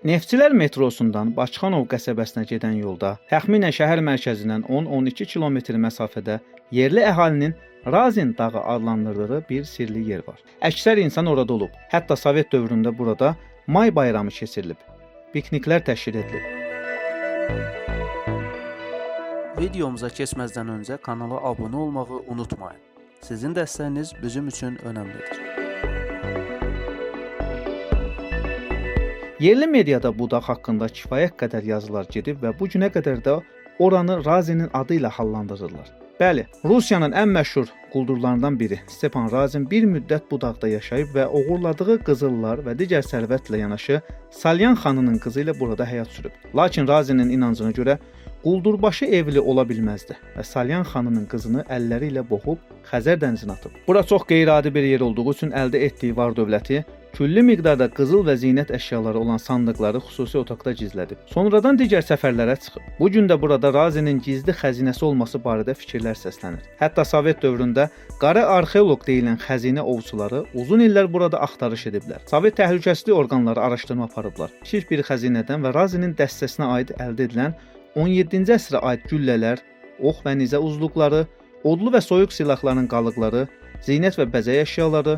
Neftçilər metrosundan Bakıxanov qəsəbəsinə gedən yolda təxminən şəhər mərkəzindən 10-12 kilometr məsafədə yerli əhalinin Razin dağı adlandırdığı bir sirli yer var. Əksər insan orada olub. Hətta Sovet dövründə burada may bayramı keçirilib. Pikniklər təşkil edilib. Videomuza keçməzdən öncə kanala abunə olmağı unutmayın. Sizin dəstəyiniz bizim üçün önəmlidir. Yerli mediada bu dağ haqqında kifayət qədər yazılar gedib və bu günə qədər də oranı Razinin adı ilə hallandırırlar. Bəli, Rusiyanın ən məşhur quldurlarından biri Stepan Razin bir müddət bu dağda yaşayıb və oğurladığı qızıllar və digər sərvətlə yanaşı Salyan xanının qızı ilə burada həyat sürüb. Lakin Razinin inancına görə quldurbaşı evli ola bilməzdi və Salyan xanının qızını əlləri ilə boğub Xəzər dənizinə atıb. Bura çox qeyri-adi bir yer olduğu üçün əldə etdiyi var dövləti küllü miqdarda qızıl və zinət əşyaları olan sandıqları xüsusi otaqda gizlədib. Sonradan digər səfərlərə çıxıb. Bu gün də burada Razinin gizli xəzinəsi olması barədə fikirlər səslənir. Hətta Sovet dövründə qara arxeoloq deyilən xəzinə ovçuları uzun illər burada axtarış ediblər. Sovet təhlükəsizlik orqanları araşdırma aparıblar. Kiçik bir xəzinədən və Razinin dəstəsinə aid əldə edilən 17-ci əsrə aid güllələr, ox və nizə uzluqları, odlu və soyuq silahların qalıqları, zinət və bəzək əşyaları,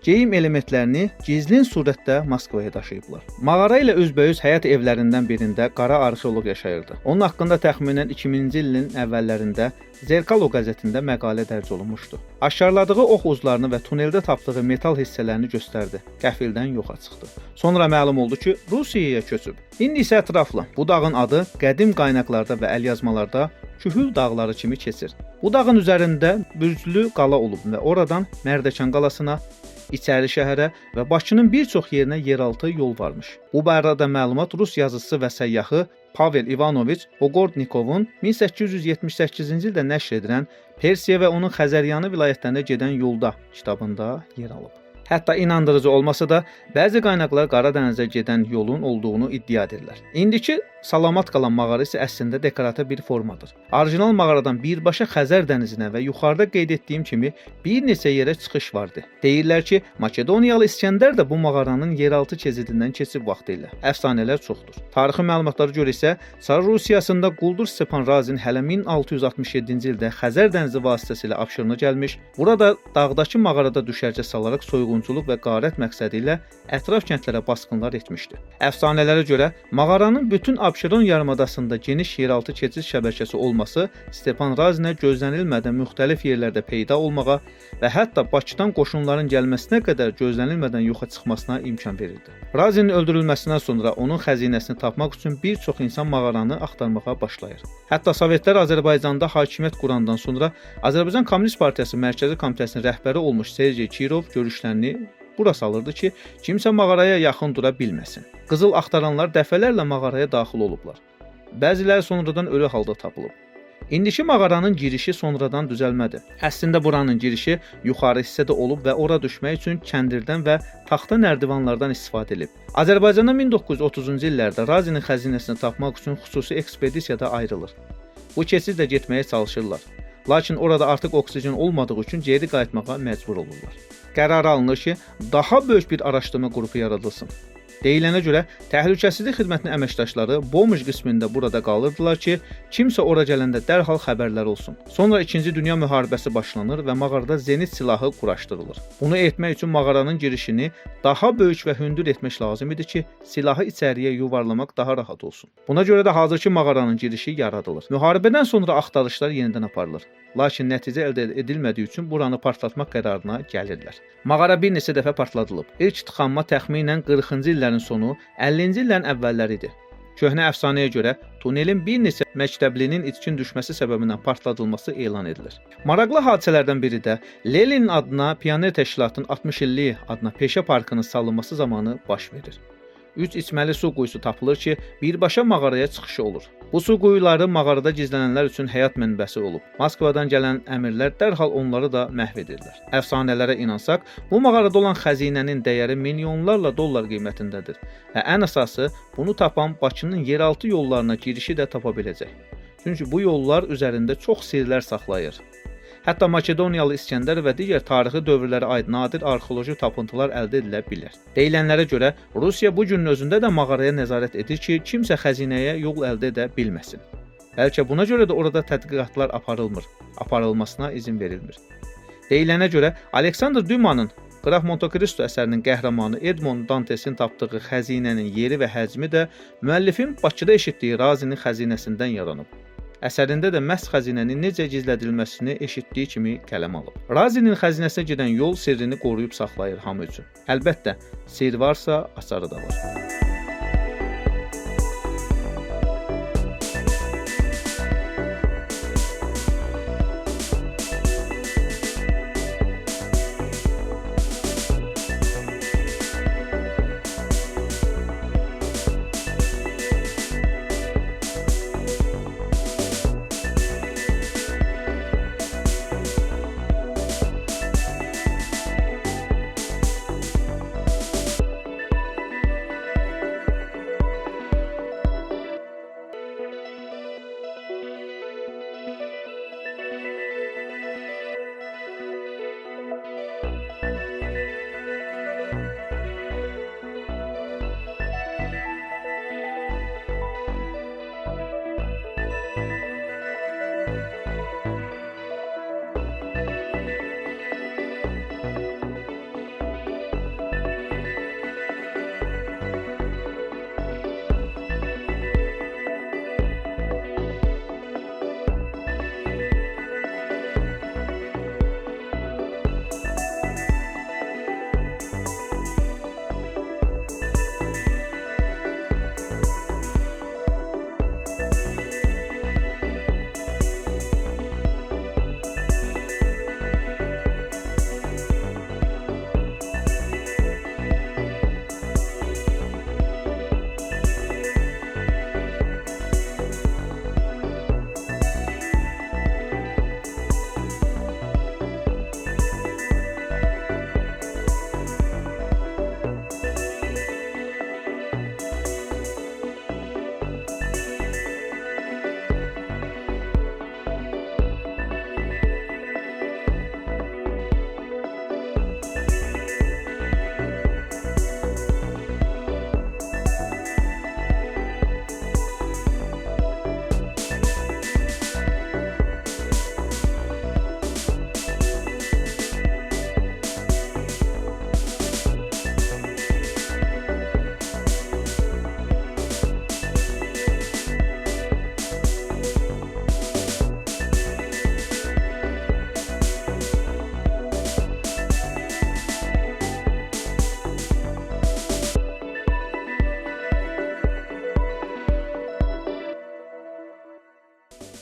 geyim elementlərini gizlin surətdə Moskvaya daşıyıblar. Mağara ilə üzbəüz həyat evlərindən birində qara arxeoloq yaşayırdı. Onun haqqında təxminən 2000-ci ilin əvvəllərində Zerkalo qəzetində məqalə dərc olunmuşdu. Aşkarladığı ox uzlarını və tuneldə tapdığı metal hissələrini göstərdi. Qəfildən yoxa çıxdı. Sonra məlum oldu ki, Rusiyaya köçüb. İndi isə ətraflı. Bu dağın adı qədim qaynaqlarda və əlyazmalarda Kühül dağları kimi keçir. Bu dağın üzərində bürclü qala olub və oradan Mərdəkan qalasına, İçəri şəhərə və Bakının bir çox yerinə yeraltı yol varmış. Bu barədə məlumat Rus yazıçısı və səyyahı Pavel İvanoviç Ogordnikovun 1878-ci ildə nəşr edilən Persiya və onun Xəzəryanı vilayətlərində gedən yolda kitabında yer alıb. Hətta inandırıcı olmasa da, bəzi qaynaqlar Qara dənizə gedən yolun olduğunu iddia edirlər. İndiki salamat qalan mağara isə əslində dekorativ bir formadır. Orijinal mağaradan birbaşa Xəzər dənizinə və yuxarıda qeyd etdiyim kimi bir neçə yerə çıxış vardı. Deyirlər ki, Makedoniyalı İskəndər də bu mağaranın yeraltı keçidindən keçib vaxtilə. Əfsanələr çoxdur. Tarixi məlumatlara görə isə Çar Rusiyasında quldur Stepan Razin hələ 1667-ci ildə Xəzər dənizi vasitəsilə Abşerona gəlmiş. Burada dağdakı mağarada düşərgə salaraq soyğunçuluq və qarət məqsədi ilə ətraf kəndlərə basqınlar etmişdi. Əfsanələrə görə mağaranın bütün Abşeron yarımadasında geniş yeraltı keçid şəbəkəsi olması Stepan Razinə gözlənilmədən müxtəlif yerlərdə peyda olmağa və hətta Bakıdan qoşunların gəlməsinə qədər gözlənilmədən yoxa çıxmasına imkan verirdi. Razinin öldürülməsindən sonra onun xəzinəsini tapmaq üçün bir çox insan mağaranı axtarmağa başlayır. Hətta Sovetlər Azərbaycanda hakimiyyət qurandan sonra Azərbaycan Kommunist Partiyası Mərkəzi Komitəsinin rəhbəri olmuş Sergey Kirov görüşlərini bura salırdı ki, kimsə mağaraya yaxın dura bilməsin. Qızıl axtaranlar dəfələrlə mağaraya daxil olublar. Bəziləri sonradan ölü halda tapılıb. İndiki mağaranın girişi sonradan düzəlmədi. Əslində buranın girişi yuxarı hissədə olub və ora düşmək üçün kəndirdən və taxta nərdivanlardan istifadə edilib. Azərbaycanda 1930-cu illərdə Razinin xəzinəsini tapmaq üçün xüsusi ekspedisiyada ayrılır. Bu keçidlə getməyə çalışırlar. Lakin orada artıq oksigen olmadığı üçün geri qayıtmağa məcbur olurlar. Qərar alınır ki, daha böyük bir araşdırma qrupu yaradılsın. Deyilənə görə Təhlükəsizlik Xidmətinin əməkdaşları Bomj qismində burada qalırdılar ki, kimsə ora gələndə dərhal xəbərlər olsun. Sonra 2-ci Dünya müharibəsi başlanır və mağarada zenit silahı quraşdırılır. Bunu etmək üçün mağaranın girişini daha böyük və hündür etmək lazım idi ki, silahı içəriyə yuvarlamaq daha rahat olsun. Buna görə də hazırki mağaranın girişi yaradılır. Müharibədən sonra axtarışlar yenidən aparılır. Lakin nəticə əldə edilmədiyi üçün buranı partlatmaq qərarına gəlirlər. Mağara bir neçə dəfə partladılıb. İlk tıxanma təxminən 40-cı illərin sonu, 50-ci illərin əvvəlləri idi. Köhnə əfsanəyə görə tunelin bir neçə məktəblinin itkin düşməsi səbəbindən partladılması elan edilir. Maraqlı hadisələrdən biri də Lenin adına Pioner Təşkilatının 60 illik adına peşə parkının salınması zamanı baş verir. 3 içməli su quyusu tapılır ki, birbaşa mağaraya çıxışı olur. Bu su quyuları mağarada gizlənənlər üçün həyat mənbəsi olub. Moskvadan gələn əmirlər dərhal onları da məhv edirlər. Əfsanələrə inansaq, bu mağarada olan xəzinənin dəyəri milyonlarla dollar qiymətindədir və ən əsası bunu tapan Bakının yeraltı yollarına girişi də tapa biləcək. Çünki bu yollar üzərində çox sirlər saxlayır. Hətta Makedoniyalı İskəndər və digər tarixi dövrlərə aid nadir arxeoloji tapıntılar əldə edilə bilər. Deyilənlərə görə Rusiya bu günün özündə də mağaraya nəzarət edir ki, kimsə xəzinəyə yol əldə edə bilməsin. Bəlkə buna görə də orada tədqiqatlar aparılmasına izin verilmir. Deyilənə görə Aleksandr Dumanın Qraf Monte Cristo əsərinin qəhrəmanı Edmond Dantesin tapdığı xəzinənin yeri və həcmi də müəllifin Bakıda eşitdiyi Razinin xəzinəsindən yaranıb. Əsərində də məhz xəzinənin necə gizlədilməsini eşitdiyi kimi qələm alıb. Razinin xəzinəsinə gedən yol sirrini qoruyub saxlayır hamı üçün. Əlbəttə, sir varsa, açarı da var.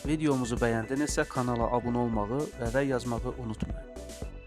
Videomuzu bəyəndinizsə kanala abunə olmağı və yazmağı unutmayın.